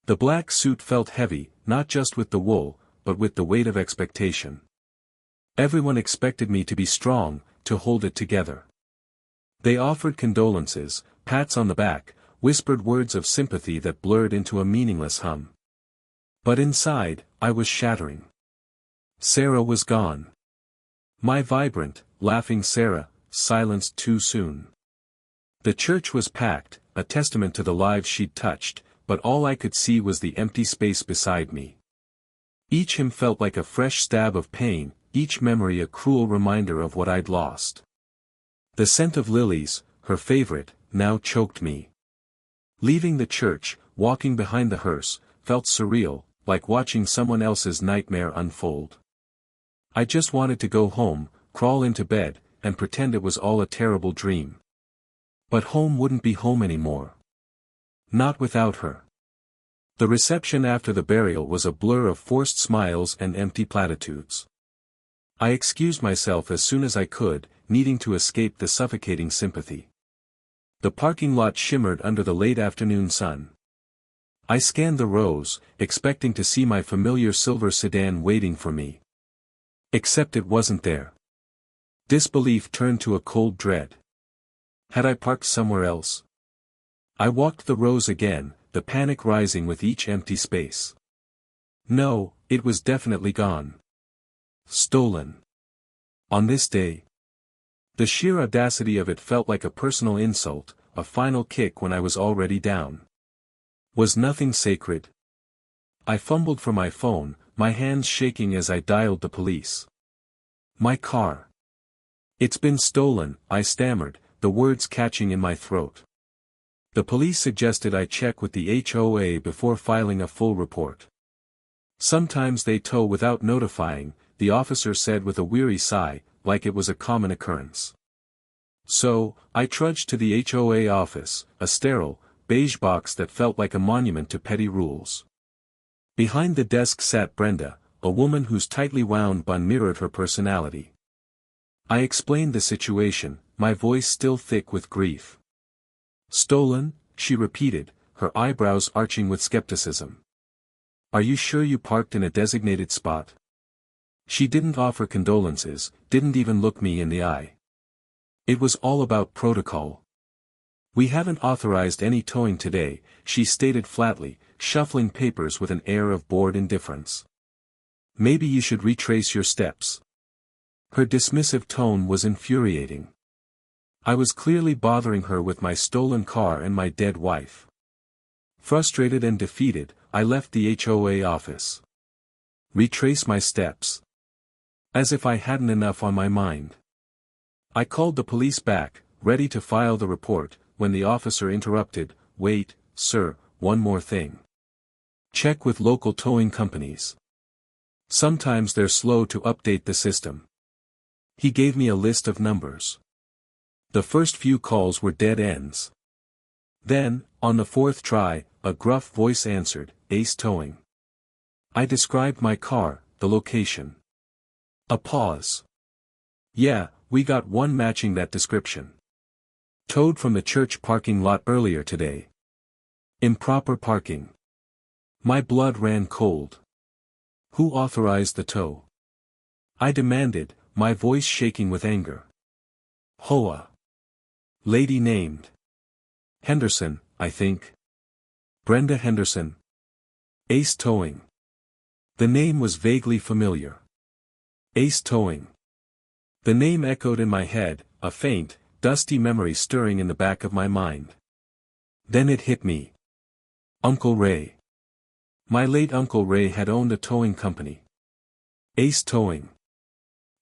The black suit felt heavy, not just with the wool, but with the weight of expectation. Everyone expected me to be strong, to hold it together. They offered condolences, pats on the back, whispered words of sympathy that blurred into a meaningless hum. But inside, I was shattering. Sarah was gone. My vibrant, laughing Sarah, silenced too soon. The church was packed, a testament to the lives she'd touched, but all I could see was the empty space beside me. Each hymn felt like a fresh stab of pain, each memory a cruel reminder of what I'd lost. The scent of lilies, her favorite, now choked me. Leaving the church, walking behind the hearse, felt surreal, like watching someone else's nightmare unfold. I just wanted to go home, crawl into bed, and pretend it was all a terrible dream. But home wouldn't be home anymore. Not without her. The reception after the burial was a blur of forced smiles and empty platitudes. I excused myself as soon as I could, needing to escape the suffocating sympathy. The parking lot shimmered under the late afternoon sun. I scanned the rows, expecting to see my familiar silver sedan waiting for me. Except it wasn't there. Disbelief turned to a cold dread. Had I parked somewhere else? I walked the rows again, the panic rising with each empty space. No, it was definitely gone. Stolen. On this day. The sheer audacity of it felt like a personal insult, a final kick when I was already down. Was nothing sacred? I fumbled for my phone, my hands shaking as I dialed the police. My car. It's been stolen, I stammered, the words catching in my throat. The police suggested I check with the HOA before filing a full report. Sometimes they tow without notifying, the officer said with a weary sigh, like it was a common occurrence. So, I trudged to the HOA office, a sterile, beige box that felt like a monument to petty rules. Behind the desk sat Brenda, a woman whose tightly wound bun mirrored her personality. I explained the situation, my voice still thick with grief. Stolen, she repeated, her eyebrows arching with skepticism. Are you sure you parked in a designated spot? She didn't offer condolences, didn't even look me in the eye. It was all about protocol. We haven't authorized any towing today, she stated flatly, shuffling papers with an air of bored indifference. Maybe you should retrace your steps. Her dismissive tone was infuriating. I was clearly bothering her with my stolen car and my dead wife. Frustrated and defeated, I left the HOA office. Retrace my steps. As if I hadn't enough on my mind. I called the police back, ready to file the report, when the officer interrupted, "Wait, sir, one more thing. Check with local towing companies. Sometimes they're slow to update the system." He gave me a list of numbers. The first few calls were dead ends. Then, on the fourth try, a gruff voice answered, "Ace Towing." I described my car, the location. A pause. "Yeah, we got one matching that description. Towed from the church parking lot earlier today. Improper parking." My blood ran cold. Who authorized the tow? I demanded, my voice shaking with anger. HOA. Lady named Henderson, I think. Brenda Henderson. Ace Towing. The name was vaguely familiar. Ace Towing. The name echoed in my head, a faint, dusty memory stirring in the back of my mind. Then it hit me. Uncle Ray. My late Uncle Ray had owned a towing company. Ace Towing.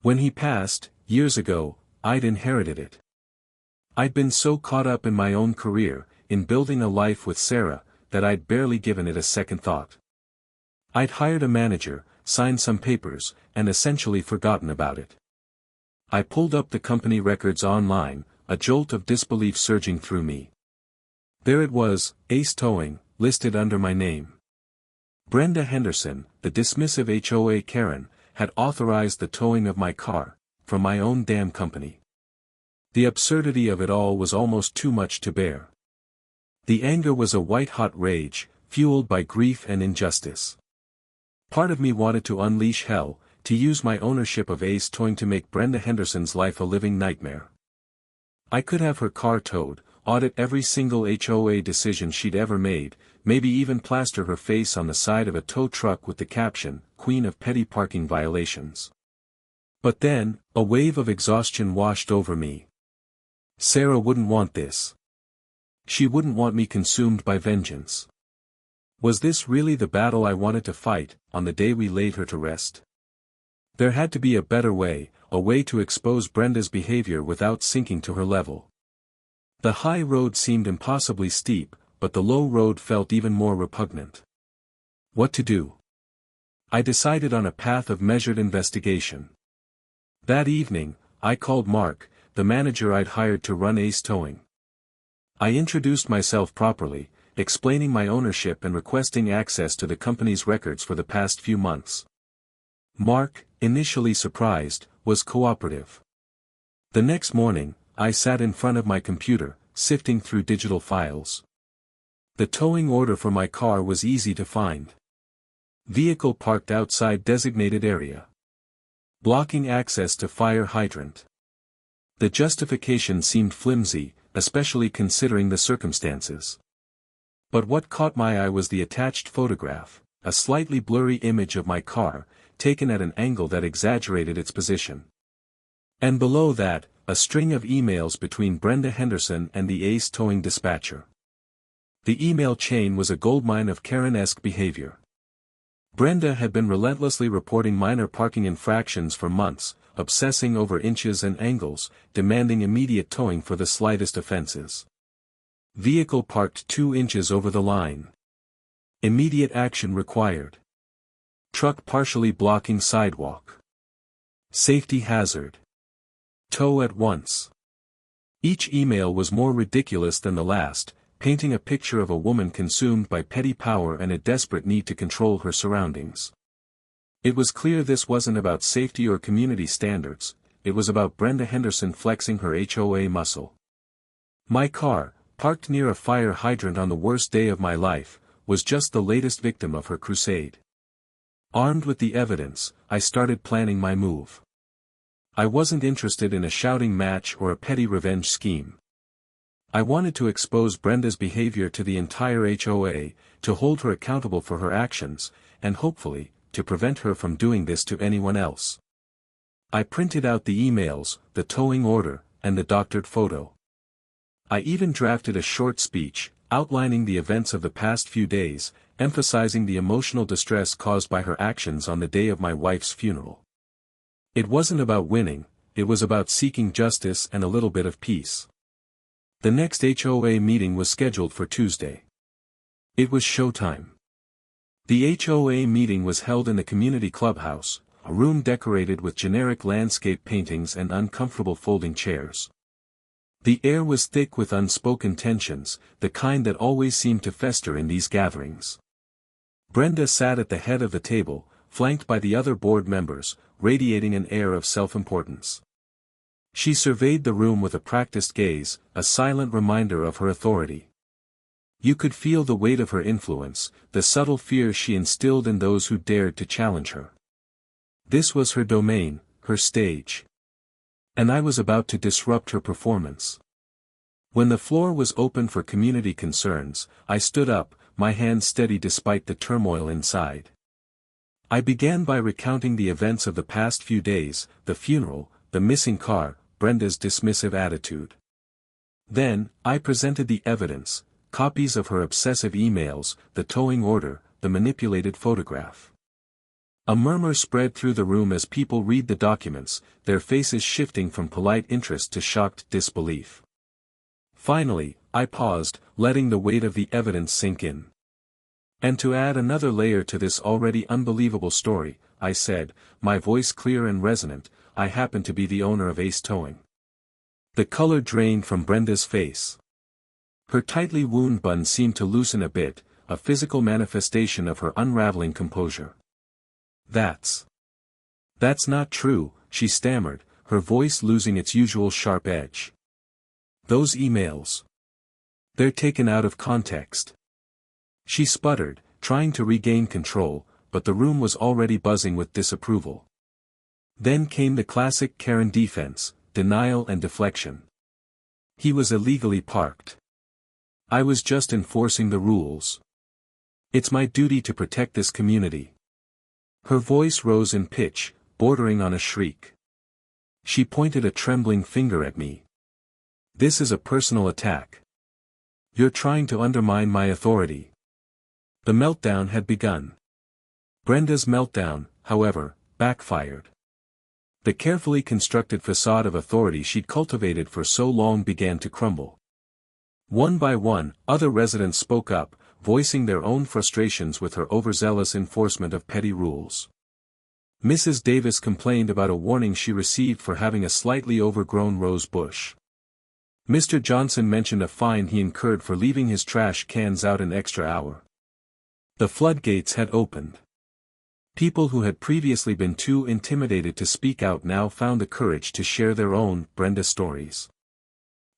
When he passed, years ago, I'd inherited it. I'd been so caught up in my own career, in building a life with Sarah, that I'd barely given it a second thought. I'd hired a manager, signed some papers, and essentially forgotten about it. I pulled up the company records online, a jolt of disbelief surging through me. There it was, Ace Towing, listed under my name. Brenda Henderson, the dismissive HOA Karen, had authorized the towing of my car, from my own damn company. The absurdity of it all was almost too much to bear. The anger was a white-hot rage, fueled by grief and injustice. Part of me wanted to unleash hell, to use my ownership of Ace Towing to make Brenda Henderson's life a living nightmare. I could have her car towed, audit every single HOA decision she'd ever made, maybe even plaster her face on the side of a tow truck with the caption, "Queen of Petty Parking Violations." But then, a wave of exhaustion washed over me. Sarah wouldn't want this. She wouldn't want me consumed by vengeance. Was this really the battle I wanted to fight, on the day we laid her to rest? There had to be a better way, a way to expose Brenda's behavior without sinking to her level. The high road seemed impossibly steep, but the low road felt even more repugnant. What to do? I decided on a path of measured investigation. That evening, I called Mark, the manager I'd hired to run Ace Towing. I introduced myself properly, explaining my ownership and requesting access to the company's records for the past few months. Mark, initially surprised, was cooperative. The next morning, I sat in front of my computer, sifting through digital files. The towing order for my car was easy to find. Vehicle parked outside designated area. Blocking access to fire hydrant. The justification seemed flimsy, especially considering the circumstances. But what caught my eye was the attached photograph, a slightly blurry image of my car, taken at an angle that exaggerated its position. And below that, a string of emails between Brenda Henderson and the Ace Towing dispatcher. The email chain was a goldmine of Karen-esque behavior. Brenda had been relentlessly reporting minor parking infractions for months, obsessing over inches and angles, demanding immediate towing for the slightest offenses. Vehicle parked 2 inches over the line. Immediate action required. Truck partially blocking sidewalk. Safety hazard. Tow at once. Each email was more ridiculous than the last, painting a picture of a woman consumed by petty power and a desperate need to control her surroundings. It was clear this wasn't about safety or community standards, it was about Brenda Henderson flexing her HOA muscle. My car, parked near a fire hydrant on the worst day of my life, was just the latest victim of her crusade. Armed with the evidence, I started planning my move. I wasn't interested in a shouting match or a petty revenge scheme. I wanted to expose Brenda's behavior to the entire HOA, to hold her accountable for her actions, and hopefully, to prevent her from doing this to anyone else. I printed out the emails, the towing order, and the doctored photo. I even drafted a short speech, outlining the events of the past few days, emphasizing the emotional distress caused by her actions on the day of my wife's funeral. It wasn't about winning, it was about seeking justice and a little bit of peace. The next HOA meeting was scheduled for Tuesday. It was showtime. The HOA meeting was held in the community clubhouse, a room decorated with generic landscape paintings and uncomfortable folding chairs. The air was thick with unspoken tensions, the kind that always seemed to fester in these gatherings. Brenda sat at the head of the table, flanked by the other board members, radiating an air of self-importance. She surveyed the room with a practiced gaze, a silent reminder of her authority. You could feel the weight of her influence, the subtle fear she instilled in those who dared to challenge her. This was her domain, her stage. And I was about to disrupt her performance. When the floor was open for community concerns, I stood up, my hands steady despite the turmoil inside. I began by recounting the events of the past few days, the funeral, the missing car, Brenda's dismissive attitude. Then, I presented the evidence, copies of her obsessive emails, the towing order, the manipulated photograph. A murmur spread through the room as people read the documents, their faces shifting from polite interest to shocked disbelief. Finally, I paused, letting the weight of the evidence sink in. And to add another layer to this already unbelievable story, I said, my voice clear and resonant, I happen to be the owner of Ace Towing. The color drained from Brenda's face. Her tightly wound bun seemed to loosen a bit, a physical manifestation of her unraveling composure. That's not true, she stammered, her voice losing its usual sharp edge. Those emails. They're taken out of context. She sputtered, trying to regain control, but the room was already buzzing with disapproval. Then came the classic Karen defense, denial and deflection. He was illegally parked. I was just enforcing the rules. It's my duty to protect this community. Her voice rose in pitch, bordering on a shriek. She pointed a trembling finger at me. This is a personal attack. You're trying to undermine my authority. The meltdown had begun. Brenda's meltdown, however, backfired. The carefully constructed facade of authority she'd cultivated for so long began to crumble. One by one, other residents spoke up, voicing their own frustrations with her overzealous enforcement of petty rules. Mrs. Davis complained about a warning she received for having a slightly overgrown rose bush. Mr. Johnson mentioned a fine he incurred for leaving his trash cans out an extra hour. The floodgates had opened. People who had previously been too intimidated to speak out now found the courage to share their own Brenda stories.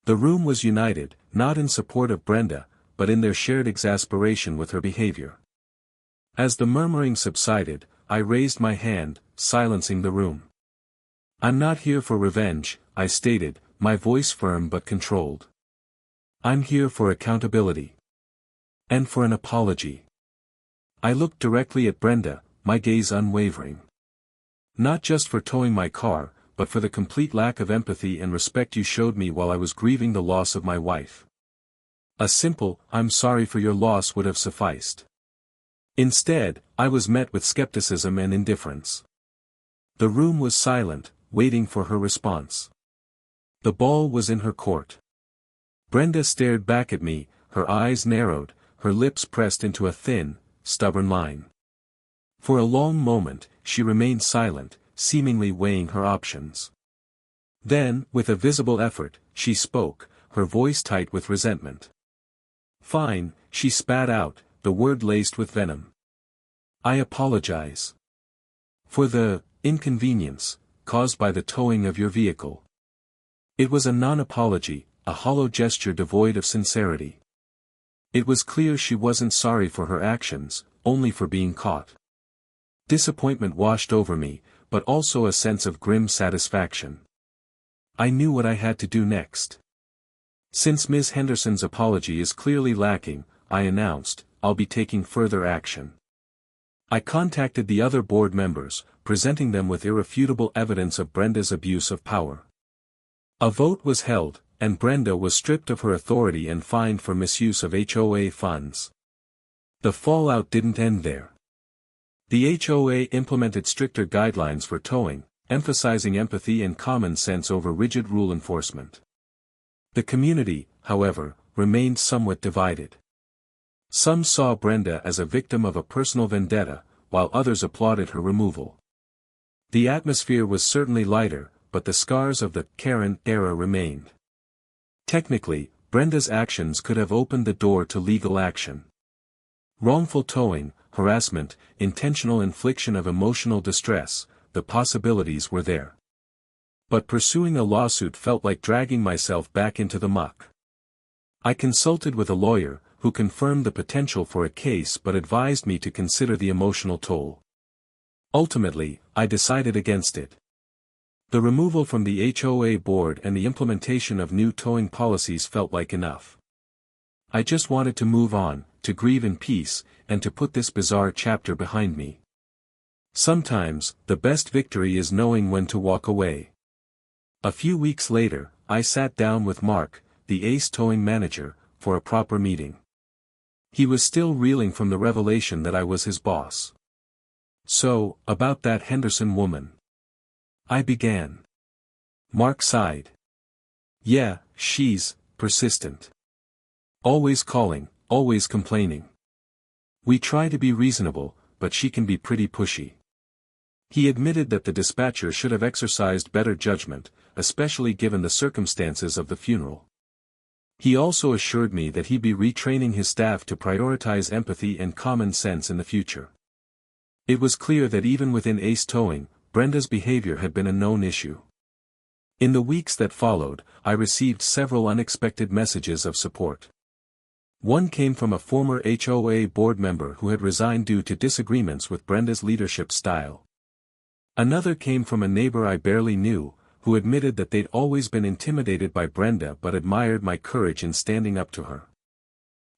The room was united, not in support of Brenda, but in their shared exasperation with her behavior. As the murmuring subsided, I raised my hand, silencing the room. I'm not here for revenge, I stated, my voice firm but controlled. I'm here for accountability. And for an apology. I looked directly at Brenda, my gaze unwavering. Not just for towing my car, but for the complete lack of empathy and respect you showed me while I was grieving the loss of my wife. A simple, "I'm sorry for your loss" would have sufficed. Instead, I was met with skepticism and indifference. The room was silent, waiting for her response. The ball was in her court. Brenda stared back at me, her eyes narrowed, her lips pressed into a thin, stubborn line. For a long moment, she remained silent, seemingly weighing her options. Then, with a visible effort, she spoke, her voice tight with resentment. "Fine," she spat out, the word laced with venom. "I apologize. For the inconvenience caused by the towing of your vehicle." It was a non-apology, a hollow gesture devoid of sincerity. It was clear she wasn't sorry for her actions, only for being caught. Disappointment washed over me, but also a sense of grim satisfaction. I knew what I had to do next. "Since Ms. Henderson's apology is clearly lacking," I announced, "I'll be taking further action." I contacted the other board members, presenting them with irrefutable evidence of Brenda's abuse of power. A vote was held, and Brenda was stripped of her authority and fined for misuse of HOA funds. The fallout didn't end there. The HOA implemented stricter guidelines for towing, emphasizing empathy and common sense over rigid rule enforcement. The community, however, remained somewhat divided. Some saw Brenda as a victim of a personal vendetta, while others applauded her removal. The atmosphere was certainly lighter, but the scars of the Karen era remained. Technically, Brenda's actions could have opened the door to legal action. Wrongful towing, harassment, intentional infliction of emotional distress, the possibilities were there. But pursuing a lawsuit felt like dragging myself back into the muck. I consulted with a lawyer, who confirmed the potential for a case but advised me to consider the emotional toll. Ultimately, I decided against it. The removal from the HOA board and the implementation of new towing policies felt like enough. I just wanted to move on, to grieve in peace, and to put this bizarre chapter behind me. Sometimes, the best victory is knowing when to walk away. A few weeks later, I sat down with Mark, the ACE towing manager, for a proper meeting. He was still reeling from the revelation that I was his boss. "So, about that Henderson woman," I began. Mark sighed. "Yeah, she's persistent. Always calling, always complaining. We try to be reasonable, but she can be pretty pushy." He admitted that the dispatcher should have exercised better judgment, especially given the circumstances of the funeral. He also assured me that he'd be retraining his staff to prioritize empathy and common sense in the future. It was clear that even within ACE Towing, Brenda's behavior had been a known issue. In the weeks that followed, I received several unexpected messages of support. One came from a former HOA board member who had resigned due to disagreements with Brenda's leadership style. Another came from a neighbor I barely knew, who admitted that they'd always been intimidated by Brenda but admired my courage in standing up to her.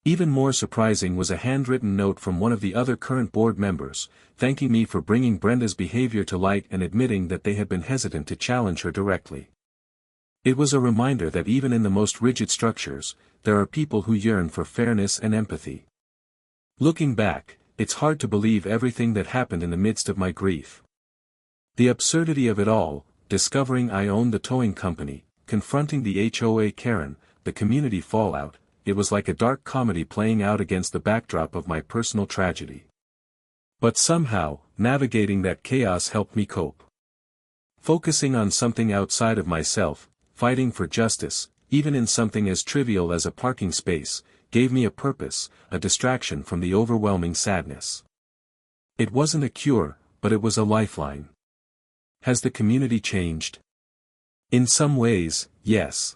Even more surprising was a handwritten note from one of the other current board members, thanking me for bringing Brenda's behavior to light and admitting that they had been hesitant to challenge her directly. It was a reminder that even in the most rigid structures, there are people who yearn for fairness and empathy. Looking back, it's hard to believe everything that happened in the midst of my grief. The absurdity of it all, discovering I owned the towing company, confronting the HOA Karen, the community fallout, it was like a dark comedy playing out against the backdrop of my personal tragedy. But somehow, navigating that chaos helped me cope. Focusing on something outside of myself, fighting for justice, even in something as trivial as a parking space, gave me a purpose, a distraction from the overwhelming sadness. It wasn't a cure, but it was a lifeline. Has the community changed? In some ways, yes.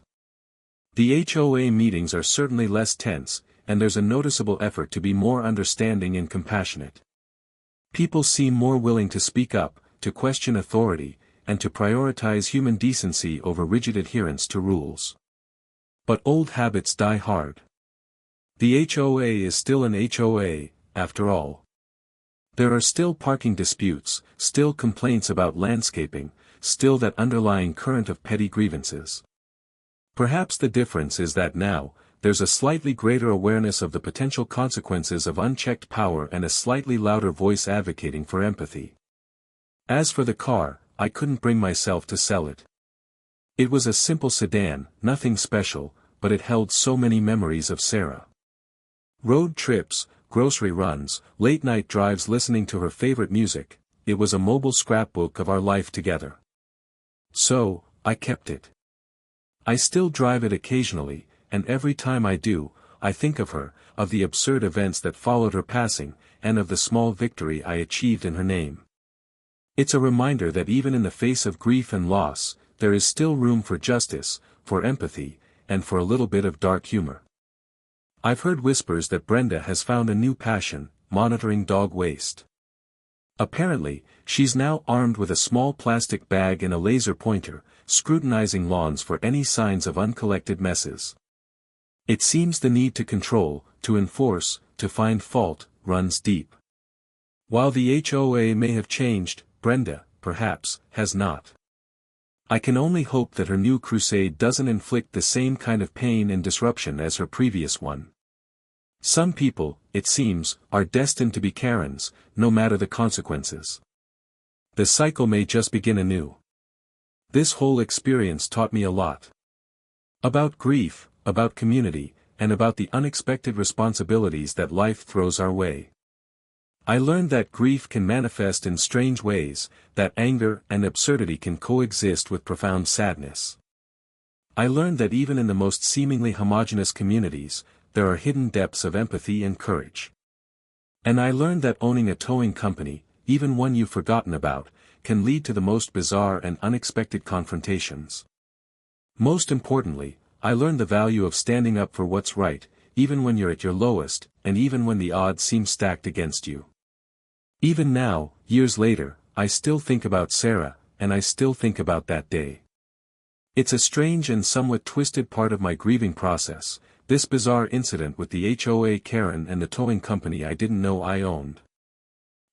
The HOA meetings are certainly less tense, and there's a noticeable effort to be more understanding and compassionate. People seem more willing to speak up, to question authority, and to prioritize human decency over rigid adherence to rules. But old habits die hard. The HOA is still an HOA, after all. There are still parking disputes, still complaints about landscaping, still that underlying current of petty grievances. Perhaps the difference is that now, there's a slightly greater awareness of the potential consequences of unchecked power and a slightly louder voice advocating for empathy. As for the car, I couldn't bring myself to sell it. It was a simple sedan, nothing special, but it held so many memories of Sarah. Road trips, grocery runs, late-night drives listening to her favorite music, it was a mobile scrapbook of our life together. So, I kept it. I still drive it occasionally, and every time I do, I think of her, of the absurd events that followed her passing, and of the small victory I achieved in her name. It's a reminder that even in the face of grief and loss, there is still room for justice, for empathy, and for a little bit of dark humor. I've heard whispers that Brenda has found a new passion, monitoring dog waste. Apparently, she's now armed with a small plastic bag and a laser pointer, scrutinizing lawns for any signs of uncollected messes. It seems the need to control, to enforce, to find fault, runs deep. While the HOA may have changed, Brenda, perhaps, has not. I can only hope that her new crusade doesn't inflict the same kind of pain and disruption as her previous one. Some people, it seems, are destined to be Karens, no matter the consequences. The cycle may just begin anew. This whole experience taught me a lot. About grief, about community, and about the unexpected responsibilities that life throws our way. I learned that grief can manifest in strange ways, that anger and absurdity can coexist with profound sadness. I learned that even in the most seemingly homogeneous communities, there are hidden depths of empathy and courage. And I learned that owning a towing company, even one you've forgotten about, can lead to the most bizarre and unexpected confrontations. Most importantly, I learned the value of standing up for what's right, even when you're at your lowest, and even when the odds seem stacked against you. Even now, years later, I still think about Sarah, and I still think about that day. It's a strange and somewhat twisted part of my grieving process, this bizarre incident with the HOA Karen and the towing company I didn't know I owned.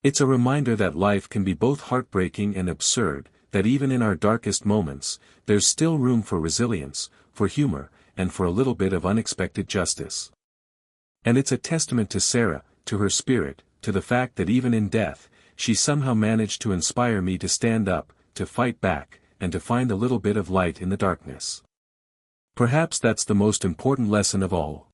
It's a reminder that life can be both heartbreaking and absurd, that even in our darkest moments, there's still room for resilience, for humor, and for a little bit of unexpected justice. And it's a testament to Sarah, to her spirit, to the fact that even in death, she somehow managed to inspire me to stand up, to fight back, and to find a little bit of light in the darkness. Perhaps that's the most important lesson of all.